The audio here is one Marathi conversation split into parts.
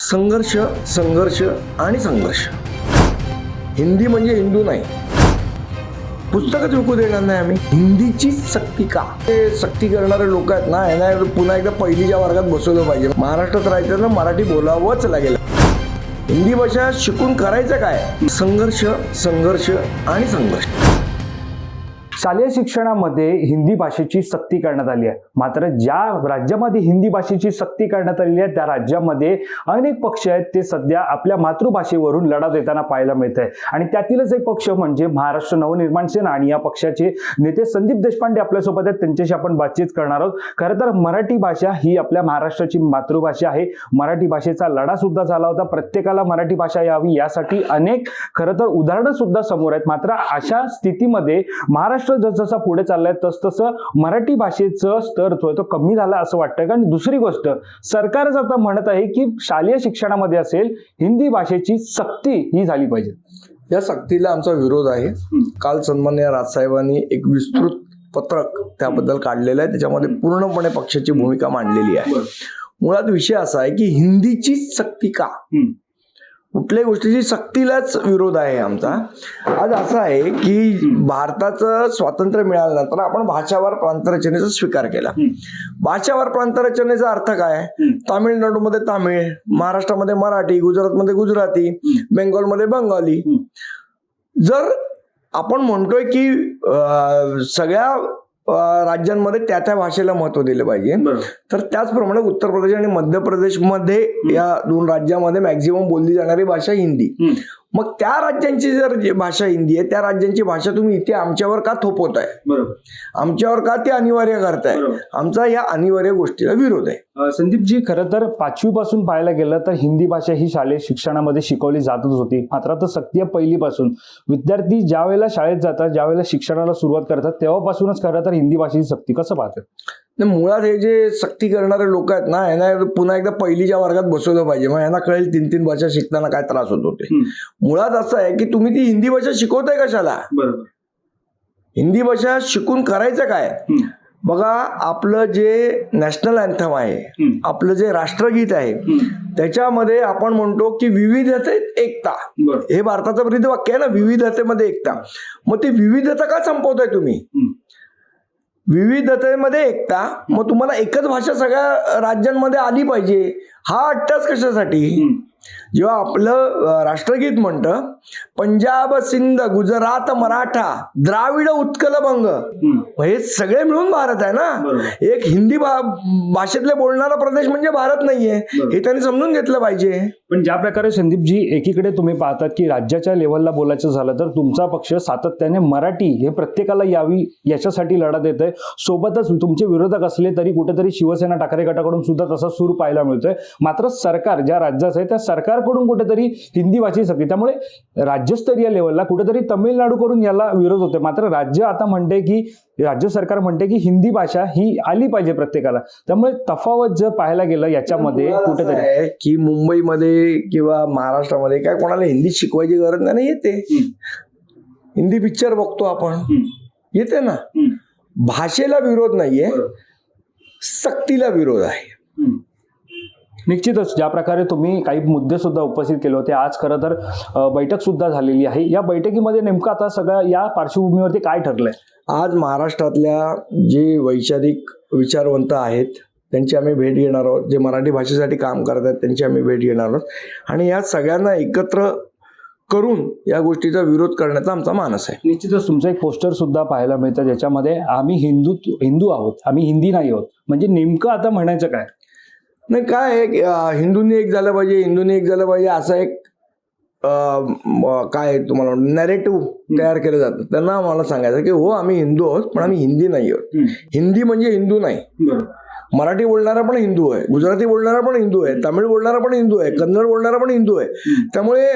संघर्ष संघर्ष आणि संघर्ष. हिंदी म्हणजे हिंदू नाही, पुस्तकच विकू देणार नाही आम्ही. हिंदीची सक्ती का? ते सक्ती करणारे लोक आहेत ना, यांना पुन्हा एकदा पहिलीच्या वर्गात बसवलं पाहिजे. महाराष्ट्रात राहायचं ना, मराठी बोलावंच लागेल. हिंदी भाषा शिकून करायचं काय? संघर्ष संघर्ष आणि संघर्ष. शालेय शिक्षणामध्ये हिंदी भाषेची सक्ती करण्यात आली आहे. मात्र ज्या राज्यामध्ये हिंदी भाषेची सक्ती करण्यात आलेली आहे त्या राज्यामध्ये अनेक पक्ष आहेत, ते सध्या आपल्या मातृभाषेवरून लढा देताना पाहायला मिळत आहे. आणि त्यातीलच एक पक्ष म्हणजे महाराष्ट्र नवनिर्माण सेना, आणि या पक्षाचे नेते संदीप देशपांडे आपल्यासोबत आहेत. त्यांच्याशी आपण बातचीत करणार आहोत. खरं तर मराठी भाषा ही आपल्या महाराष्ट्राची मातृभाषा आहे. मराठी भाषेचा लढा सुद्धा झाला होता. प्रत्येकाला मराठी भाषा यावी यासाठी अनेक खरं तर उदाहरणं सुद्धा समोर आहेत. मात्र अशा स्थितीमध्ये महाराष्ट्र जसजसा पुढे चाललाय तसतसं मराठी भाषेचं स्तर तो कमी झाला असं वाटतंय. कारण दुसरी गोष्ट, सरकारच आता म्हणत आहे की शालेय शिक्षणामध्ये असेल हिंदी भाषेची सक्ती ही झाली पाहिजे. या सक्तीला आमचा विरोध आहे. काल सन्माननीय राजसाहेबांनी एक विस्तृत पत्रक त्याबद्दल काढलेलं आहे. त्याच्यामध्ये पूर्णपणे पक्षाची भूमिका मांडलेली आहे. मुळात विषय असा आहे की हिंदीची सक्ती का? कुठल्याही गोष्टीची सक्तीलाच विरोध आहे आमचा. आज असं आहे की भारताचं स्वातंत्र्य मिळाल्यानंतर आपण भाषावार प्रांतरचनेचा स्वीकार केला. भाषावार प्रांतरचनेचा अर्थ काय? तामिळनाडूमध्ये तामिळ, महाराष्ट्रामध्ये मराठी, गुजरातमध्ये गुजराती, बेंगॉलमध्ये बंगाली. जर आपण म्हणतोय की सगळ्या राज्यांमध्ये त्या त्या भाषेला महत्व दिलं पाहिजे, तर त्याचप्रमाणे उत्तर प्रदेश आणि मध्य प्रदेशमध्ये या दोन राज्यामध्ये मॅक्झिमम बोलली जाणारी भाषा हिंदी. मग त्या राज्यांची जर भाषा हिंदी आहे, त्या राज्यांची भाषा तुम्ही इथे आमच्यावर का थोपवताय? आमच्यावर का ते अनिवार्य करताय? आमचा या अनिवार्य गोष्टीला विरोध आहे. संदीपजी, खरं तर 5वी पासून पाहायला गेलं तर हिंदी भाषा ही शालेय शिक्षणामध्ये शिकवली जातच होती. मात्र आता सक्ती पहिलीपासून विद्यार्थी ज्या वेळेला शाळेत जातात, ज्या वेळेला शिक्षणाला सुरुवात करतात, तेव्हापासूनच खरं तर हिंदी भाषेची सक्ती कसं पाहतात? मुळात हे जे सक्ती करणारे लोक आहेत ना, यांना पुन्हा एकदा पहिलीच्या वर्गात बसवलं पाहिजे. मग यांना कळेल 3-3 भाषा शिकताना काय त्रास होत होते. मुळात असं आहे की तुम्ही ती हिंदी भाषा शिकवताय कशाला? हिंदी भाषा शिकून करायचं काय? बघा, आपलं जे नॅशनल अँथम आहे, आपलं जे राष्ट्रगीत आहे, त्याच्यामध्ये आपण म्हणतो की विविधतेत एकता. हे भारताचं ब्रीदवाक्य आहे ना, विविधतेमध्ये एकता. मग ती विविधता का संपवताय तुम्ही? विविधतेमध्ये एकता. मग तुम्हाला एकच भाषा सगळ्या राज्यांमध्ये आली पाहिजे, हा अट्टास कशासाठी? जेव्हा आपलं राष्ट्रगीत म्हणतं पंजाब, सिंध, गुजरात, मराठा, द्राविड, उत्कल, बंग, हे सगळे मिळून भारत आहे ना. एक हिंदी भाषेतले बोलणारा प्रदेश म्हणजे भारत नाहीये, हे त्यांनी समजून घेतलं पाहिजे. पण ज्या प्रकारे संदीपजी एकीकडे तुम्ही पाहतात की राज्याच्या लेव्हलला बोलायचं झालं तर तुमचा पक्ष सातत्याने मराठी हे प्रत्येकाला यावी याच्यासाठी लढा देत आहे. सोबतच तुमचे विरोधक असले तरी कुठेतरी शिवसेना ठाकरे गटाकडून सुद्धा तसा सूर पाहायला मिळतोय. मात्र सरकार ज्या राज्याचं आहे त्या सरकारकडून कुठेतरी हिंदी भाषेची सक्ती, त्यामुळे राज्यस्तरीय लेवलला कुठेतरी तामिळनाडूकडून याला विरोध होते. मात्र राज्य आता म्हणते की राज्य सरकार म्हणते की हिंदी भाषा ही आली पाहिजे प्रत्येकाला. त्यामुळे तफावत जर पाहायला गेलं याच्यामध्ये कुठेतरी की मुंबईमध्ये किंवा महाराष्ट्रामध्ये काय कोणाला हिंदी शिकवायची गरज नाही, येते. हिंदी पिक्चर बघतो आपण, येते ना. भाषेला विरोध नाहीये, सक्तीला विरोध आहे. निश्चितच ज्या प्रकारे तुम्ही काही मुद्दे सुद्धा उपस्थित केले होते, आज खरं तर बैठक सुद्धा झालेली आहे. या बैठकीमध्ये नेमकं आता सगळं या पार्श्वभूमीवरती काय ठरलंय? आज महाराष्ट्रातल्या जे वैचारिक विचारवंत आहेत त्यांची आम्ही भेट घेणार आहोत. जे मराठी भाषेसाठी काम करत आहेत त्यांची आम्ही भेट घेणार आहोत. आणि या सगळ्यांना एकत्र करून या गोष्टीचा विरोध करण्याचा आमचा मानस आहे. निश्चितच तुमचं एक पोस्टर सुद्धा पाहायला मिळतं ज्याच्यामध्ये आम्ही हिंदू आहोत, आम्ही हिंदी नाही आहोत. म्हणजे नेमकं आता म्हणायचं काय? नाही, काय आहे, हिंदूंनी एक झालं पाहिजे, हिंदूंनी एक झालं पाहिजे, असा एक काय तुम्हाला नॅरेटिव्ह तयार केलं जातं. त्यांना आम्हाला सांगायचं की हो, आम्ही हिंदू आहोत पण आम्ही हिंदी नाही आहोत. हिंदी म्हणजे हिंदू नाही. मराठी बोलणारा पण हिंदू आहे, गुजराती बोलणारा पण हिंदू आहे, तामिळ बोलणारा पण हिंदू आहे, कन्नड बोलणारा पण हिंदू आहे. त्यामुळे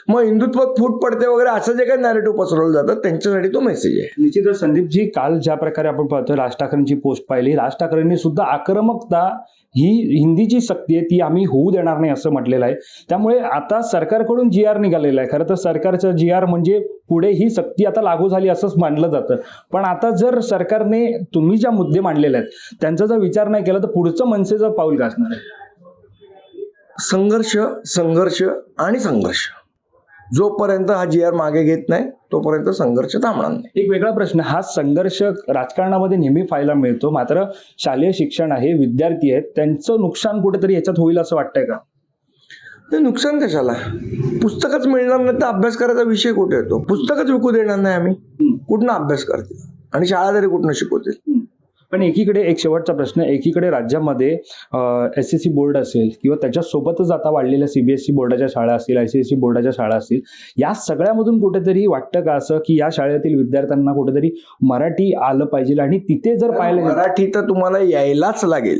मग हिंदुत्वात फूट पडते वगैरे असं जे काही नॅरेटिव्ह पसरवलं जातं त्यांच्यासाठी तो मेसेज आहे. निश्चितच संदीपजी, काल ज्या प्रकारे आपण पाहतोय राज ठाकरेंची पोस्ट पाहिली, राज ठाकरेंनी सुद्धा आक्रमकता ही हिंदीची सक्ती आहे ती आम्ही होऊ देणार नाही असं म्हटलेलं आहे. त्यामुळे आता सरकारकडून GR निघालेला आहे. खरं तर सरकारचं GR म्हणजे पुढे ही सक्ती आता लागू झाली असंच मानलं जातं. पण आता जर सरकारने तुम्ही ज्या मुद्दे मांडलेले आहेत त्यांचा जर विचार नाही केला तर पुढचं मनसेचं पाऊल काय असणार आहे? संघर्ष संघर्ष आणि संघर्ष. जोपर्यंत हा GR मागे घेत नाही तोपर्यंत संघर्ष थांबणार नाही. एक वेगळा प्रश्न, हा संघर्ष राजकारणामध्ये नेहमी पाहायला मिळतो, मात्र शालेय शिक्षण आहे, विद्यार्थी आहेत, त्यांचं नुकसान कुठेतरी याच्यात होईल असं वाटतंय का? ते नुकसान कशाला? पुस्तकच मिळणार नाही तर अभ्यास करायचा विषय कुठे येतो? पुस्तकच विकू देणार नाही आम्ही, कुठनं अभ्यास करतील आणि शाळा तरी कुठनं शिकवतील? पण एकीकडे एक शेवटचा प्रश्न, एकीकडे राज्यामध्ये SSC बोर्ड असेल किंवा त्याच्यासोबतच आता वाढलेल्या CBSE बोर्डाच्या शाळा असतील, ICSE बोर्डाच्या शाळा असतील, या सगळ्यामधून कुठेतरी वाटतं का असं की या शाळेतील विद्यार्थ्यांना कुठेतरी मराठी आलं पाहिजे आणि तिथे जर पाहिलं मराठी तर तुम्हाला यायलाच लागेल.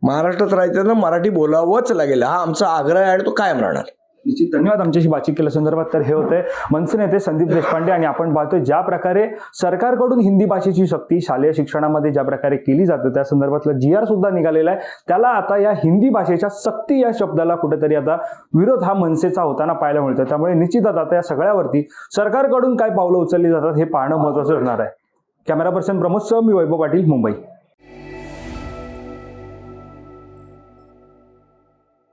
महाराष्ट्रात राहायचं तर मराठी बोलावंच लागेल, हा आमचा आग्रह आहे आणि तो कायम राहणार. निश्चित. धन्यवाद आमच्याशी बातचीत केल्या संदर्भात. तर हे होते मनसे नेते संदीप देशपांडे आणि आपण पाहतोय ज्या प्रकारे सरकारकडून हिंदी भाषेची सक्ती शालेय शिक्षणामध्ये ज्या प्रकारे केली जाते त्या संदर्भातलं GR सुद्धा निघालेला आहे. त्याला आता या हिंदी भाषेच्या सक्ती या शब्दाला कुठेतरी आता विरोध हा मनसेचा होताना पाहायला मिळतो. त्यामुळे निश्चितच आता या सगळ्यावरती सरकारकडून काय पावलं उचलली जातात हे पाहणं महत्त्वाचं असणार आहे. कॅमेरा पर्सन प्रमोद सह मी वैभव पाटील, मुंबई.